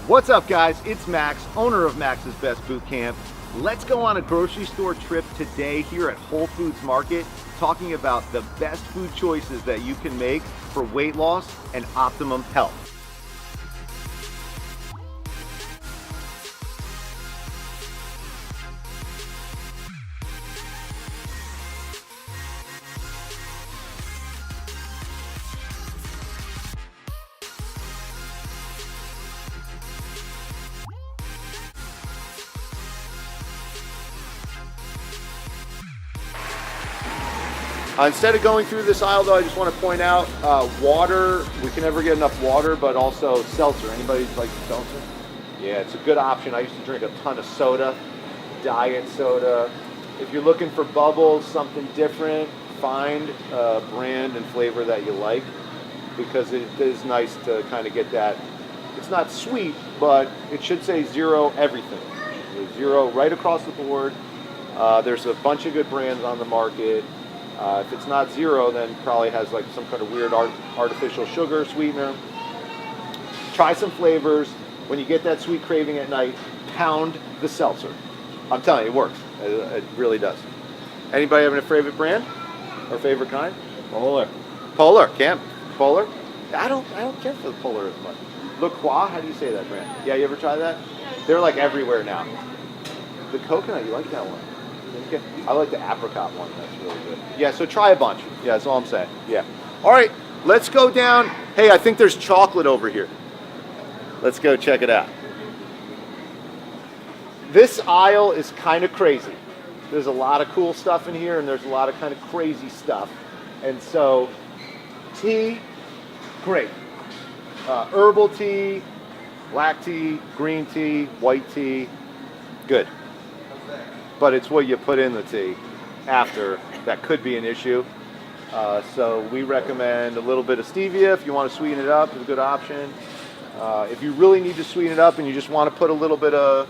What's up, guys? It's Max, owner of Max's Best Bootcamp. Let's go on a grocery store trip today here at Whole Foods Market, talking about the best food choices that you can make for weight loss and optimum health. Instead of going through this aisle though, I just want to point out water. We can never get enough water, but also seltzer. Anybody like seltzer? Yeah, it's a good option. I used to drink a ton of soda, diet soda. If you're looking for bubbles, something different, find a brand and flavor that you like, because it is nice to kind of get that. It's not sweet, but it should say zero everything. Zero right across the board. There's a bunch of good brands on the market. If it's not zero, then probably has like some kind of weird artificial sugar sweetener. Try some flavors. When you get that sweet craving at night, pound the seltzer. I'm telling you, it works. It really does. Anybody having a favorite brand or favorite kind? Polar. Polar. Camp. Polar. I don't care for the Polar as much. Le Croix. How do you say that brand? Yeah, you ever try that? They're like everywhere now. The coconut. You like that one? I like the apricot one. That's really good. Yeah, so try a bunch. Yeah, that's all I'm saying. Yeah. All right, let's go down. Hey, I think there's chocolate over here. Let's go check it out. This aisle is kind of crazy. There's a lot of cool stuff in here, and there's a lot of kind of crazy stuff. And so, tea, great. Herbal tea, black tea, green tea, white tea, good. But it's what you put in the tea after that could be an issue. So we recommend a little bit of stevia if you want to sweeten it up. It's a good option. If you really need to sweeten it up and you just want to put a little bit of,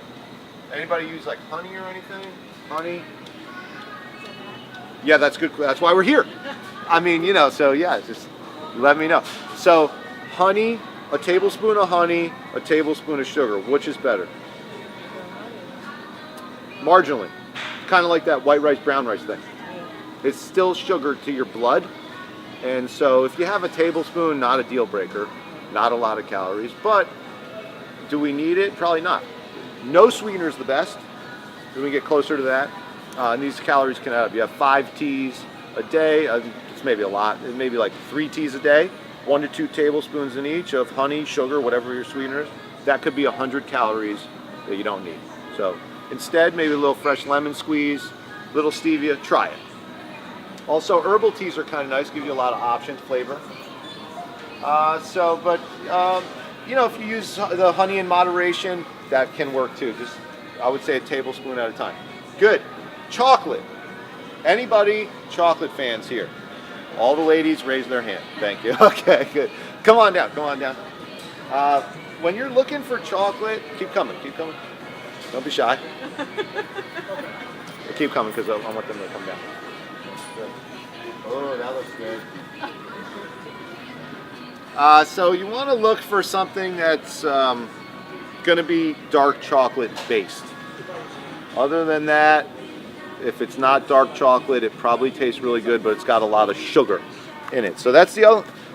anybody use like honey or anything? Honey? Yeah, that's good. That's why we're here. I mean, you know, so yeah, just let me know. So honey, a tablespoon of honey, a tablespoon of sugar. Which is better? Marginally. Kind of like that white rice, brown rice thing. It's still sugar to your blood. And so if you have a tablespoon, not a deal breaker, not a lot of calories, but do we need it? Probably not. No sweetener is the best. When we get closer to that, and these calories can add up. You have 5 teas a day. It's maybe a lot. It may be like 3 teas a day, 1 to 2 tablespoons in each of honey, sugar, whatever your sweetener is. That could be 100 calories that you don't need. So instead, maybe a little fresh lemon squeeze, little stevia, try it. Also, herbal teas are kind of nice, give you a lot of options, flavor. You know, if you use the honey in moderation, that can work too. Just, I would say a tablespoon at a time. Good. Chocolate. Anybody chocolate fans here? All the ladies raise their hand. Thank you. Okay, good. Come on down, come on down. When you're looking for chocolate, keep coming, keep coming. Don't be shy. We'll keep coming because I want them to come down. Good. Oh, that looks good. So you want to look for something that's going to be dark chocolate based. Other than that, if it's not dark chocolate, it probably tastes really good, but it's got a lot of sugar in it. So that's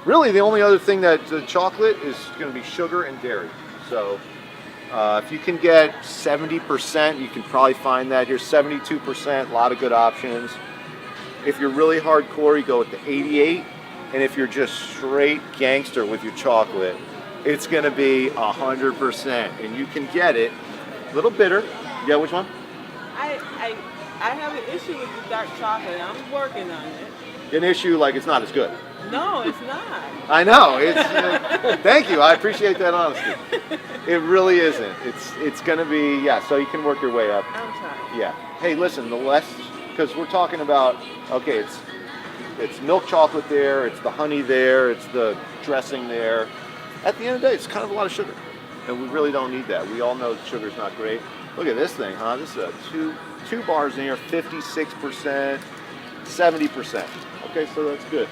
really the only other thing that chocolate is going to be sugar and dairy. So if you can get 70%, you can probably find that here. 72%, a lot of good options. If you're really hardcore, you go with the 88. And if you're just straight gangster with your chocolate, it's going to be 100%. And you can get it a little bitter. Yeah, which one? I have an issue with the dark chocolate. I'm working on it. An issue like it's not as good. No, it's not. I know. It's thank you. I appreciate that honesty. It really isn't. It's going to be, yeah, so you can work your way up. I'm trying. Yeah. Hey, listen, the less, because we're talking about, okay, it's milk chocolate there, it's the honey there, it's the dressing there. At the end of the day, it's kind of a lot of sugar. And we really don't need that. We all know sugar's not great. Look at this thing, huh? This is a two bars in here, 56%, 70%. Okay, so that's good.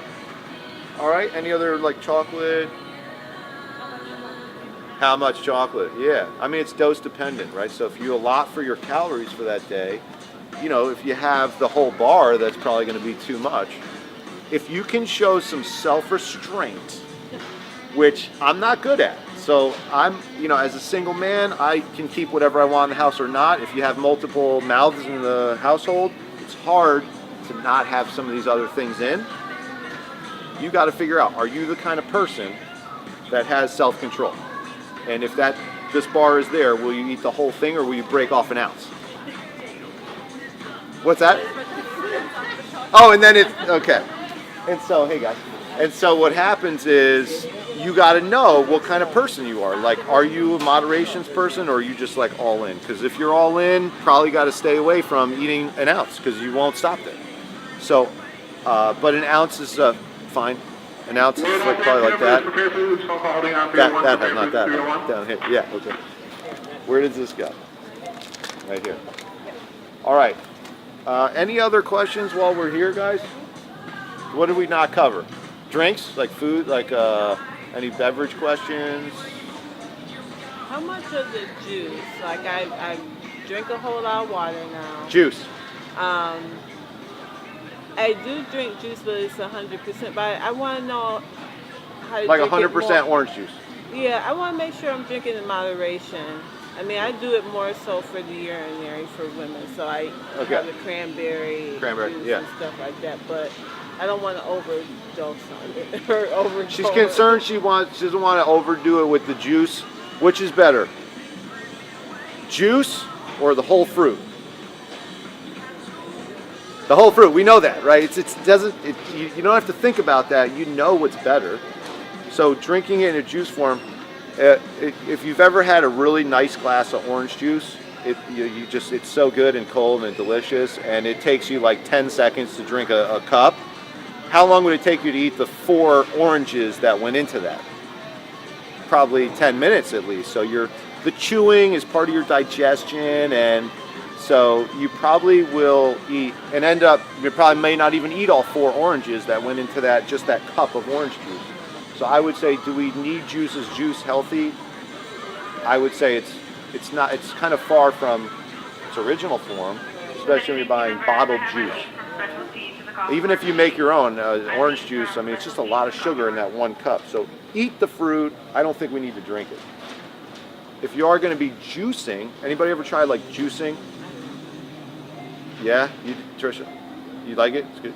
All right, any other like chocolate? How much chocolate? Yeah. I mean, it's dose dependent, right? So if you allot for your calories for that day, you know, if you have the whole bar, that's probably going to be too much. If you can show some self-restraint, which I'm not good at. So I'm, you know, as a single man, I can keep whatever I want in the house or not. If you have multiple mouths in the household, it's hard to not have some of these other things in. You got to figure out, are you the kind of person that has self-control? And if this bar is there, will you eat the whole thing or will you break off an ounce? What's that? Oh, and then it's, okay. And so, hey guys. And so what happens is you got to know what kind of person you are. Like, are you a moderations person or are you just like all in? Because if you're all in, probably got to stay away from eating an ounce because you won't stop there. So, but an ounce is fine. An ounce is like probably like that. That not that down here. Yeah. Okay. Where does this go? Right here. All right. Any other questions while we're here, guys? What did we not cover? Drinks, like food, like any beverage questions? How much of the juice? Like I drink a whole lot of water now. Juice. I do drink juice, but it's 100%. But I want to know how to like drink 100% orange juice. Yeah, I want to make sure I'm drinking in moderation. I mean, I do it more so for the urinary for women. So I have the cranberry juice and stuff like that. But I don't want to overdose on it or overdose. She's concerned she doesn't want to overdo it with the juice. Which is better? Juice or the whole fruit? The whole fruit, we know that, right? You don't have to think about that. You know what's better. So drinking it in a juice form, if you've ever had a really nice glass of orange juice, it's so good and cold and delicious, and it takes you like 10 seconds to drink a cup. How long would it take you to eat the 4 oranges that went into that? Probably 10 minutes at least. So the chewing is part of your digestion, and so you probably will eat and you probably may not even eat all 4 oranges that went into that cup of orange juice. So I would say, do we need juice? Is juice healthy? I would say it's not. It's kind of far from its original form, especially when you're buying bottled juice. Even if you make your own orange juice, I mean, it's just a lot of sugar in that 1 cup. So eat the fruit. I don't think we need to drink it. If you are going to be juicing, anybody ever tried like juicing? Yeah, Trisha, you like it? It's good.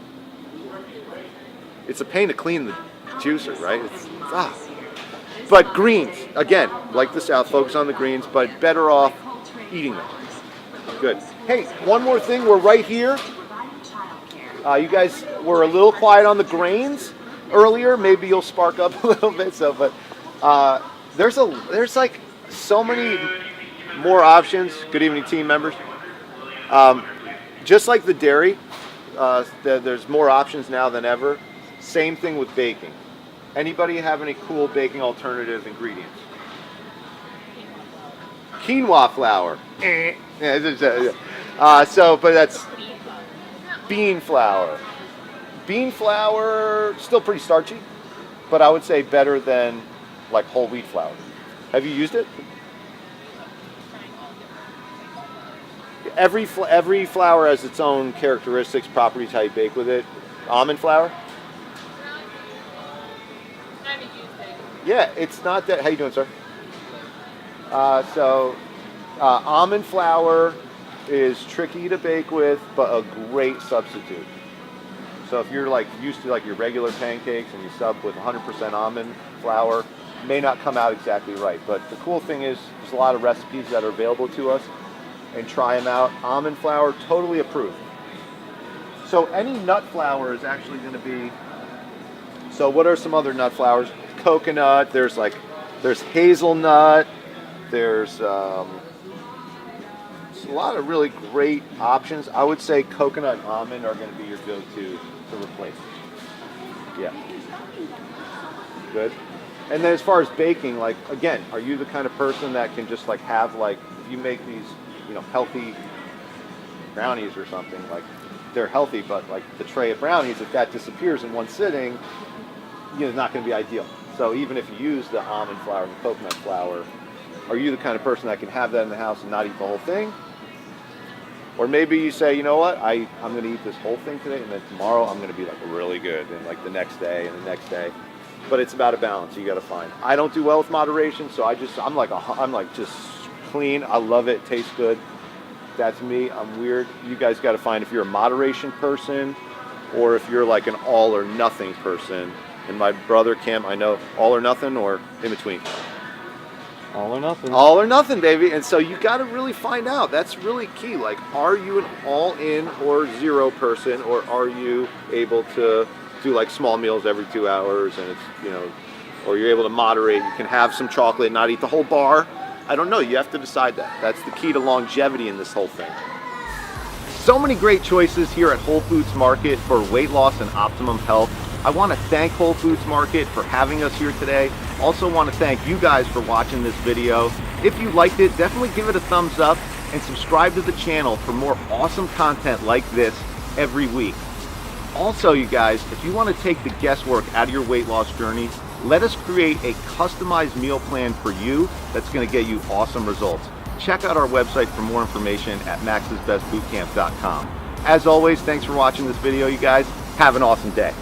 It's a pain to clean the juicer, right? But greens, again, like the South, focus on the greens, but better off eating them. Good. Hey, one more thing. We're right here. You guys were a little quiet on the grains earlier. Maybe you'll spark up a little bit. So, but there's like so many more options. Good evening, team members. Just like the dairy, there's more options now than ever. Same thing with baking. Anybody have any cool baking alternative ingredients? Quinoa flour. But that's bean flour. Bean flour, still pretty starchy, but I would say better than like whole wheat flour. Have you used it? Every flour has its own characteristics, properties, how you bake with it. Almond flour? Yeah, it's not that. How you doing, sir? Almond flour is tricky to bake with, but a great substitute. So if you're like used to like your regular pancakes and you sub with 100% almond flour, it may not come out exactly right. But the cool thing is there's a lot of recipes that are available to us, and try them out. Almond flour, totally approved. So any nut flour is actually going to be. So what are some other nut flours? Coconut. There's hazelnut. There's a lot of really great options. I would say coconut and almond are going to be your go-to to replace it. Yeah. Good. And then as far as baking, like again, are you the kind of person that can just like have like if you make these healthy brownies or something, like they're healthy, but like the tray of brownies, if that disappears in one sitting, it's not going to be ideal. So even if you use the almond flour and the coconut flour, are you the kind of person that can have that in the house and not eat the whole thing? Or maybe you say, you know what, I'm going to eat this whole thing today, and then tomorrow I'm going to be like really good, and like the next day and the next day. But it's about a balance you got to find. I don't do well with moderation, so I'm like just clean. I love it. Tastes good. That's me. I'm weird. You guys got to find if you're a moderation person or if you're like an all or nothing person. And my brother Cam, I know all or nothing or in between. All or nothing. All or nothing, baby. And so you got to really find out. That's really key. Like, are you an all-in or zero person, or are you able to do like small meals every 2 hours, and it's, you know, or you're able to moderate. You can have some chocolate, not eat the whole bar. I don't know. You have to decide that. That's the key to longevity in this whole thing. So many great choices here at Whole Foods Market for weight loss and optimum health. I want to thank Whole Foods Market for having us here today. Also want to thank you guys for watching this video. If you liked it, definitely give it a thumbs up and subscribe to the channel for more awesome content like this every week. Also, you guys, if you want to take the guesswork out of your weight loss journey, let us create a customized meal plan for you that's going to get you awesome results. Check out our website for more information at maxsbestbootcamp.com. As always, thanks for watching this video, you guys. Have an awesome day.